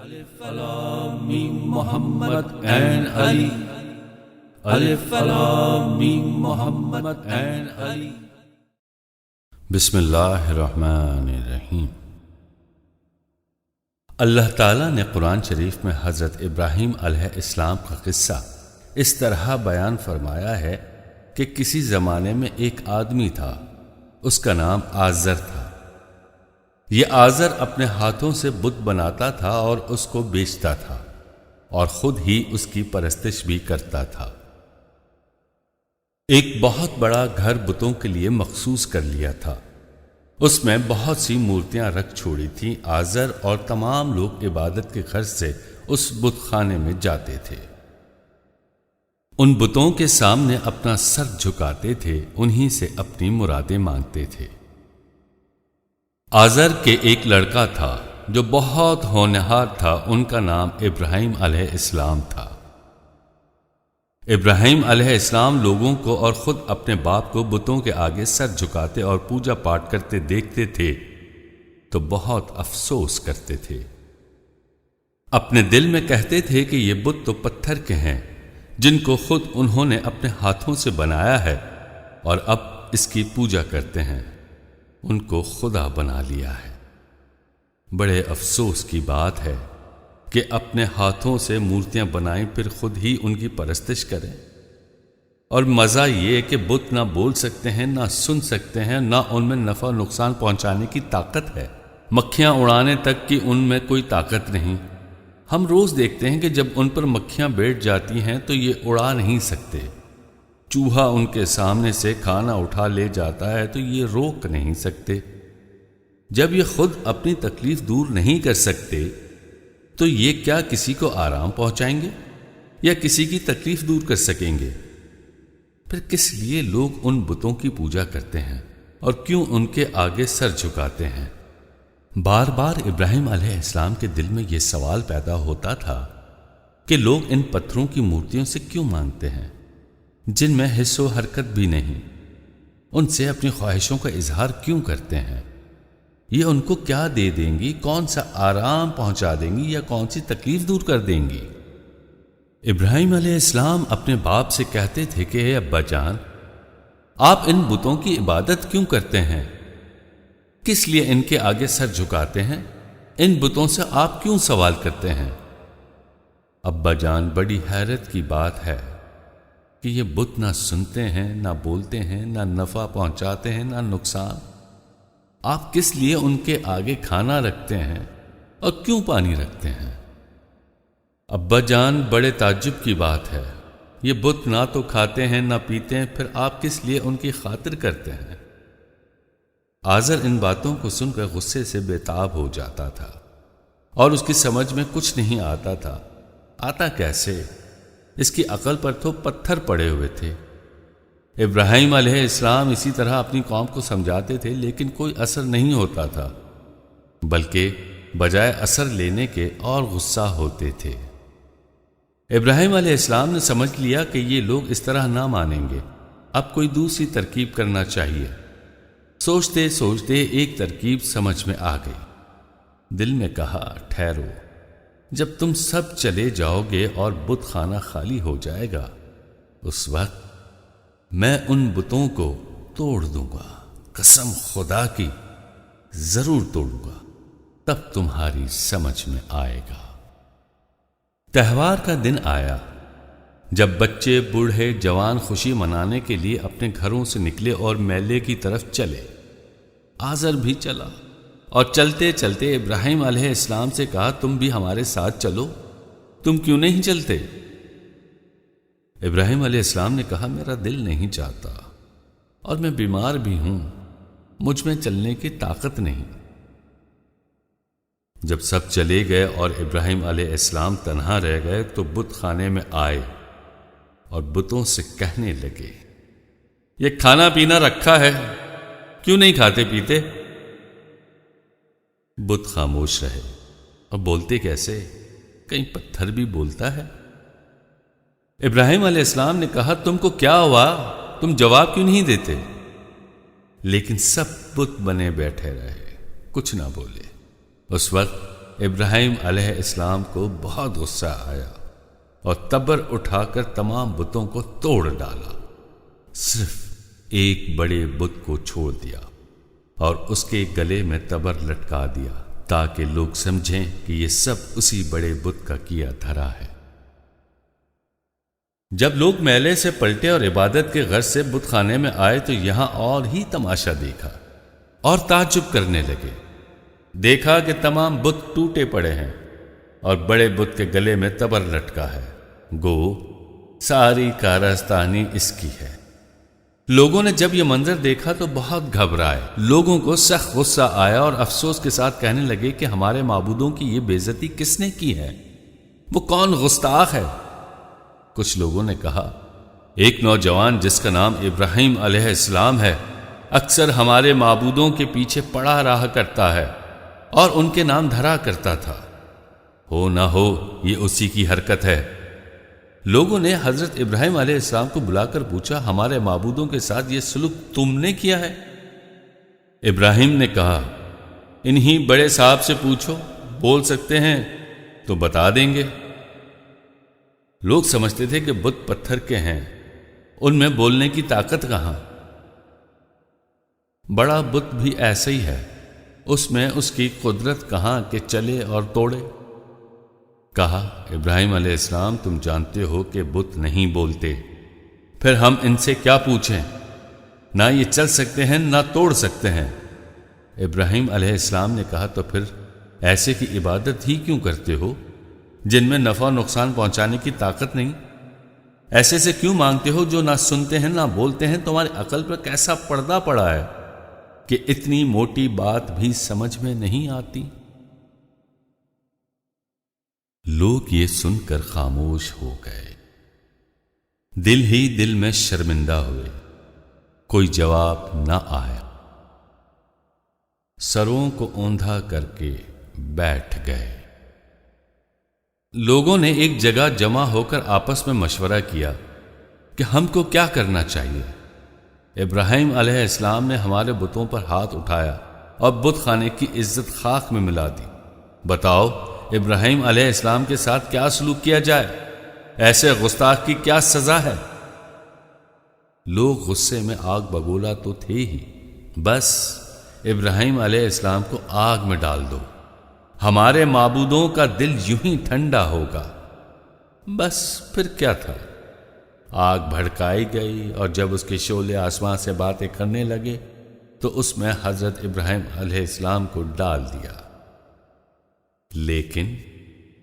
الف لام میم محمد عین علی الف لام میم محمد عین علی بسم اللہ الرحمن الرحیم۔ اللہ تعالیٰ نے قرآن شریف میں حضرت ابراہیم علیہ السلام کا قصہ اس طرح بیان فرمایا ہے کہ کسی زمانے میں ایک آدمی تھا، اس کا نام آزر تھا۔ یہ آزر اپنے ہاتھوں سے بت بناتا تھا اور اس کو بیچتا تھا اور خود ہی اس کی پرستش بھی کرتا تھا۔ ایک بہت بڑا گھر بتوں کے لیے مخصوص کر لیا تھا، اس میں بہت سی مورتیاں رکھ چھوڑی تھیں۔ آزر اور تمام لوگ عبادت کے غرض سے اس بت خانے میں جاتے تھے، ان بتوں کے سامنے اپنا سر جھکاتے تھے، انہی سے اپنی مرادیں مانگتے تھے۔ آزر کے ایک لڑکا تھا جو بہت ہونہار تھا، ان کا نام ابراہیم علیہ السلام تھا۔ ابراہیم علیہ السلام لوگوں کو اور خود اپنے باپ کو بتوں کے آگے سر جھکاتے اور پوجا پاٹ کرتے دیکھتے تھے تو بہت افسوس کرتے تھے۔ اپنے دل میں کہتے تھے کہ یہ بت تو پتھر کے ہیں جن کو خود انہوں نے اپنے ہاتھوں سے بنایا ہے اور اب اس کی پوجا کرتے ہیں، ان کو خدا بنا لیا ہے۔ بڑے افسوس کی بات ہے کہ اپنے ہاتھوں سے مورتیاں بنائیں پھر خود ہی ان کی پرستش کریں، اور مزہ یہ کہ بت نہ بول سکتے ہیں، نہ سن سکتے ہیں، نہ ان میں نفع نقصان پہنچانے کی طاقت ہے، مکھیاں اڑانے تک کی ان میں کوئی طاقت نہیں۔ ہم روز دیکھتے ہیں کہ جب ان پر مکھیاں بیٹھ جاتی ہیں تو یہ اڑا نہیں سکتے، چوہا ان کے سامنے سے کھانا اٹھا لے جاتا ہے تو یہ روک نہیں سکتے۔ جب یہ خود اپنی تکلیف دور نہیں کر سکتے تو یہ کیا کسی کو آرام پہنچائیں گے یا کسی کی تکلیف دور کر سکیں گے؟ پھر کس لیے لوگ ان بتوں کی پوجا کرتے ہیں اور کیوں ان کے آگے سر جھکاتے ہیں؟ بار بار ابراہیم علیہ السلام کے دل میں یہ سوال پیدا ہوتا تھا کہ لوگ ان پتھروں کی مورتیوں سے کیوں مانگتے ہیں جن میں حس و حرکت بھی نہیں؟ ان سے اپنی خواہشوں کا اظہار کیوں کرتے ہیں؟ یہ ان کو کیا دے دیں گی؟ کون سا آرام پہنچا دیں گی یا کون سی تکلیف دور کر دیں گی؟ ابراہیم علیہ السلام اپنے باپ سے کہتے تھے کہ اے ابا جان، آپ ان بتوں کی عبادت کیوں کرتے ہیں؟ کس لیے ان کے آگے سر جھکاتے ہیں؟ ان بتوں سے آپ کیوں سوال کرتے ہیں؟ ابا جان، بڑی حیرت کی بات ہے کہ یہ بت نہ سنتے ہیں، نہ بولتے ہیں، نہ نفع پہنچاتے ہیں، نہ نقصان۔ آپ کس لیے ان کے آگے کھانا رکھتے ہیں اور کیوں پانی رکھتے ہیں؟ ابا جان، بڑے تعجب کی بات ہے، یہ بت نہ تو کھاتے ہیں نہ پیتے ہیں، پھر آپ کس لیے ان کی خاطر کرتے ہیں؟ آزر ان باتوں کو سن کر غصے سے بے تاب ہو جاتا تھا اور اس کی سمجھ میں کچھ نہیں آتا تھا۔ آتا کیسے؟ اس کی عقل پر تو پتھر پڑے ہوئے تھے۔ ابراہیم علیہ السلام اسی طرح اپنی قوم کو سمجھاتے تھے لیکن کوئی اثر نہیں ہوتا تھا، بلکہ بجائے اثر لینے کے اور غصہ ہوتے تھے۔ ابراہیم علیہ السلام نے سمجھ لیا کہ یہ لوگ اس طرح نہ مانیں گے، اب کوئی دوسری ترکیب کرنا چاہیے۔ سوچتے سوچتے ایک ترکیب سمجھ میں آ گئی۔ دل میں کہا، ٹھہرو، جب تم سب چلے جاؤ گے اور بت خانہ خالی ہو جائے گا، اس وقت میں ان بتوں کو توڑ دوں گا، قسم خدا کی ضرور توڑوں گا، تب تمہاری سمجھ میں آئے گا۔ تہوار کا دن آیا، جب بچے بوڑھے جوان خوشی منانے کے لیے اپنے گھروں سے نکلے اور میلے کی طرف چلے۔ آزر بھی چلا اور چلتے چلتے ابراہیم علیہ السلام سے کہا، تم بھی ہمارے ساتھ چلو، تم کیوں نہیں چلتے؟ ابراہیم علیہ السلام نے کہا، میرا دل نہیں چاہتا اور میں بیمار بھی ہوں، مجھ میں چلنے کی طاقت نہیں۔ جب سب چلے گئے اور ابراہیم علیہ السلام تنہا رہ گئے تو بت خانے میں آئے اور بتوں سے کہنے لگے، یہ کھانا پینا رکھا ہے، کیوں نہیں کھاتے پیتے؟ بت خاموش رہے، اور بولتے کیسے؟ کہیں پتھر بھی بولتا ہے؟ ابراہیم علیہ السلام نے کہا، تم کو کیا ہوا؟ تم جواب کیوں نہیں دیتے؟ لیکن سب بت بنے بیٹھے رہے، کچھ نہ بولے۔ اس وقت ابراہیم علیہ السلام کو بہت غصہ آیا اور تبر اٹھا کر تمام بتوں کو توڑ ڈالا، صرف ایک بڑے بت کو چھوڑ دیا اور اس کے گلے میں تبر لٹکا دیا تاکہ لوگ سمجھیں کہ یہ سب اسی بڑے بت کا کیا دھرا ہے۔ جب لوگ میلے سے پلٹے اور عبادت کے غرض سے بت خانے میں آئے تو یہاں اور ہی تماشا دیکھا اور تعجب کرنے لگے۔ دیکھا کہ تمام بت ٹوٹے پڑے ہیں اور بڑے بت کے گلے میں تبر لٹکا ہے، گو ساری کارستانی اس کی ہے۔ لوگوں نے جب یہ منظر دیکھا تو بہت گھبرائے، لوگوں کو سخت غصہ آیا اور افسوس کے ساتھ کہنے لگے کہ ہمارے معبودوں کی یہ بے عزتی کس نے کی ہے؟ وہ کون گستاخ ہے؟ کچھ لوگوں نے کہا، ایک نوجوان جس کا نام ابراہیم علیہ السلام ہے اکثر ہمارے معبودوں کے پیچھے پڑا رہا کرتا ہے اور ان کے نام دھرا کرتا تھا، ہو نہ ہو یہ اسی کی حرکت ہے۔ لوگوں نے حضرت ابراہیم علیہ السلام کو بلا کر پوچھا، ہمارے معبودوں کے ساتھ یہ سلوک تم نے کیا ہے؟ ابراہیم نے کہا، انہی بڑے صاحب سے پوچھو، بول سکتے ہیں تو بتا دیں گے۔ لوگ سمجھتے تھے کہ بت پتھر کے ہیں، ان میں بولنے کی طاقت کہاں؟ بڑا بت بھی ایسا ہی ہے، اس میں اس کی قدرت کہاں کہ چلے اور توڑے؟ کہا، ابراہیم علیہ السلام تم جانتے ہو کہ بت نہیں بولتے، پھر ہم ان سے کیا پوچھیں؟ نہ یہ چل سکتے ہیں نہ توڑ سکتے ہیں۔ ابراہیم علیہ السلام نے کہا، تو پھر ایسے کی عبادت ہی کیوں کرتے ہو جن میں نفع و نقصان پہنچانے کی طاقت نہیں؟ ایسے سے کیوں مانگتے ہو جو نہ سنتے ہیں نہ بولتے ہیں؟ تمہاری عقل پر کیسا پردہ پڑا ہے کہ اتنی موٹی بات بھی سمجھ میں نہیں آتی؟ لوگ یہ سن کر خاموش ہو گئے، دل ہی دل میں شرمندہ ہوئے، کوئی جواب نہ آیا، سروں کو اوندھا کر کے بیٹھ گئے۔ لوگوں نے ایک جگہ جمع ہو کر آپس میں مشورہ کیا کہ ہم کو کیا کرنا چاہیے۔ ابراہیم علیہ السلام نے ہمارے بتوں پر ہاتھ اٹھایا اور بت خانے کی عزت خاک میں ملا دی، بتاؤ ابراہیم علیہ السلام کے ساتھ کیا سلوک کیا جائے؟ ایسے گستاخ کی کیا سزا ہے؟ لوگ غصے میں آگ بگولا تو تھے ہی، بس ابراہیم علیہ السلام کو آگ میں ڈال دو، ہمارے معبودوں کا دل یوں ہی ٹھنڈا ہوگا۔ بس پھر کیا تھا، آگ بھڑکائی گئی اور جب اس کے شعلے آسمان سے باتیں کرنے لگے تو اس میں حضرت ابراہیم علیہ السلام کو ڈال دیا۔ لیکن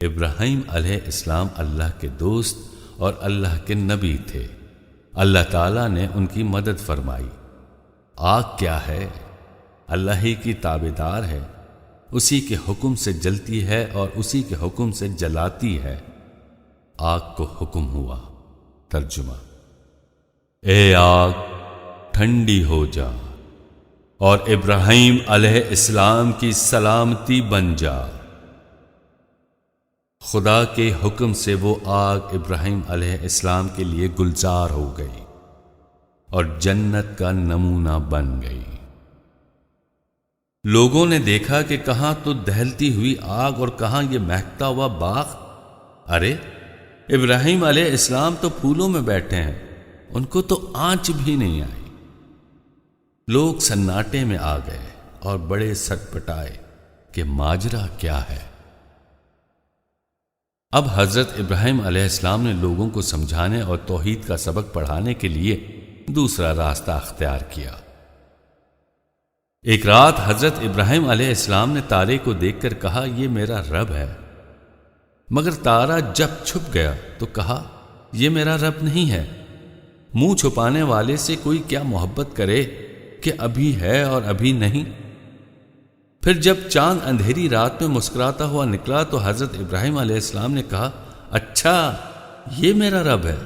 ابراہیم علیہ السلام اللہ کے دوست اور اللہ کے نبی تھے، اللہ تعالیٰ نے ان کی مدد فرمائی۔ آگ کیا ہے؟ اللہ ہی کی تابعدار ہے، اسی کے حکم سے جلتی ہے اور اسی کے حکم سے جلاتی ہے۔ آگ کو حکم ہوا۔ ترجمہ، اے آگ ٹھنڈی ہو جا اور ابراہیم علیہ السلام کی سلامتی بن جا۔ خدا کے حکم سے وہ آگ ابراہیم علیہ السلام کے لیے گلزار ہو گئی اور جنت کا نمونہ بن گئی۔ لوگوں نے دیکھا کہ کہاں تو دہلتی ہوئی آگ اور کہاں یہ مہکتا ہوا باغ۔ ارے ابراہیم علیہ السلام تو پھولوں میں بیٹھے ہیں، ان کو تو آنچ بھی نہیں آئی۔ لوگ سناٹے میں آ گئے اور بڑے سٹ پٹائے کہ ماجرا کیا ہے۔ اب حضرت ابراہیم علیہ السلام نے لوگوں کو سمجھانے اور توحید کا سبق پڑھانے کے لیے دوسرا راستہ اختیار کیا۔ ایک رات حضرت ابراہیم علیہ السلام نے تارے کو دیکھ کر کہا، یہ میرا رب ہے، مگر تارا جب چھپ گیا تو کہا، یہ میرا رب نہیں ہے۔ منہ چھپانے والے سے کوئی کیا محبت کرے کہ ابھی ہے اور ابھی نہیں۔ پھر جب چاند اندھیری رات میں مسکراتا ہوا نکلا تو حضرت ابراہیم علیہ السلام نے کہا، اچھا یہ میرا رب ہے۔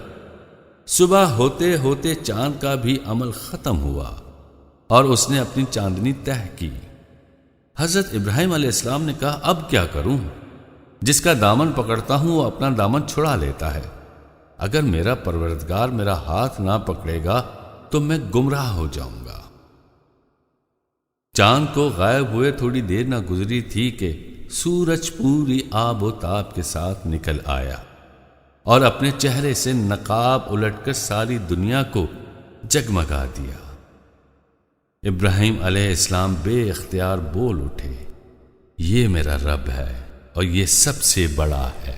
صبح ہوتے ہوتے چاند کا بھی عمل ختم ہوا اور اس نے اپنی چاندنی تہ کی۔ حضرت ابراہیم علیہ السلام نے کہا، اب کیا کروں؟ جس کا دامن پکڑتا ہوں وہ اپنا دامن چھڑا لیتا ہے، اگر میرا پروردگار میرا ہاتھ نہ پکڑے گا تو میں گمراہ ہو جاؤں گا۔ چاند کو غائب ہوئے تھوڑی دیر نہ گزری تھی کہ سورج پوری آب و تاب کے ساتھ نکل آیا اور اپنے چہرے سے نقاب الٹ کر ساری دنیا کو جگمگا دیا۔ ابراہیم علیہ السلام بے اختیار بول اٹھے، یہ میرا رب ہے اور یہ سب سے بڑا ہے۔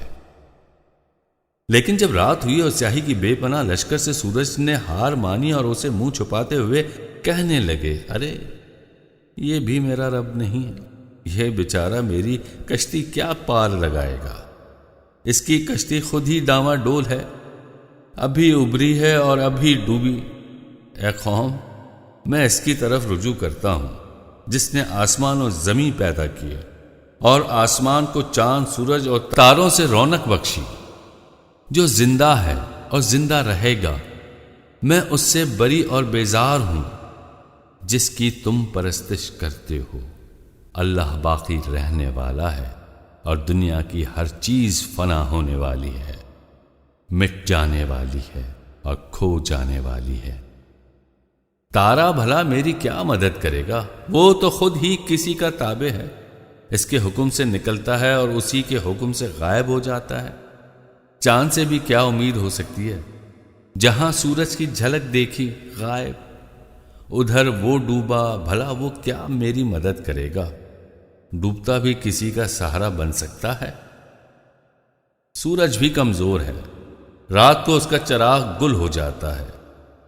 لیکن جب رات ہوئی اور سیاہی کی بے پناہ لشکر سے سورج نے ہار مانی اور اسے منہ چھپاتے ہوئے کہنے لگے، ارے یہ بھی میرا رب نہیں ہے، یہ بیچارہ میری کشتی کیا پار لگائے گا؟ اس کی کشتی خود ہی ڈاواں ڈول ہے، ابھی ابری ہے اور ابھی ڈوبی۔ اے قوم، میں اس کی طرف رجوع کرتا ہوں جس نے آسمان و زمین پیدا کیے اور آسمان کو چاند، سورج اور تاروں سے رونق بخشی، جو زندہ ہے اور زندہ رہے گا۔ میں اس سے بری اور بیزار ہوں جس کی تم پرستش کرتے ہو۔ اللہ باقی رہنے والا ہے اور دنیا کی ہر چیز فنا ہونے والی ہے، مٹ جانے والی ہے اور کھو جانے والی ہے۔ تارا بھلا میری کیا مدد کرے گا؟ وہ تو خود ہی کسی کا تابع ہے، اس کے حکم سے نکلتا ہے اور اسی کے حکم سے غائب ہو جاتا ہے۔ چاند سے بھی کیا امید ہو سکتی ہے؟ جہاں سورج کی جھلک دیکھی غائب، ادھر وہ ڈوبا، بھلا وہ کیا میری مدد کرے گا؟ ڈوبتا بھی کسی کا سہارا بن سکتا ہے؟ سورج بھی کمزور ہے، رات کو اس کا چراغ گل ہو جاتا ہے،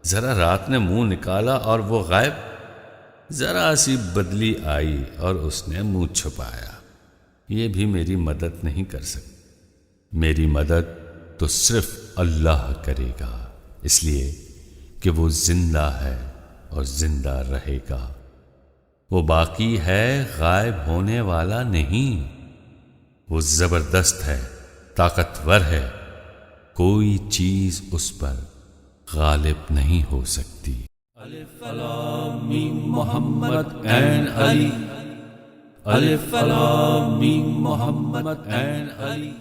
ذرا رات نے منہ نکالا اور وہ غائب، ذرا سی بدلی آئی اور اس نے منہ چھپایا، یہ بھی میری مدد نہیں کر سکتی۔ میری مدد تو صرف اللہ کرے گا، اس لیے کہ وہ زندہ ہے اور زندہ رہے گا، وہ باقی ہے، غائب ہونے والا نہیں، وہ زبردست ہے، طاقتور ہے، کوئی چیز اس پر غالب نہیں ہو سکتی۔ الف لام میم محمد عین علی، الف لام میم محمد عین علی۔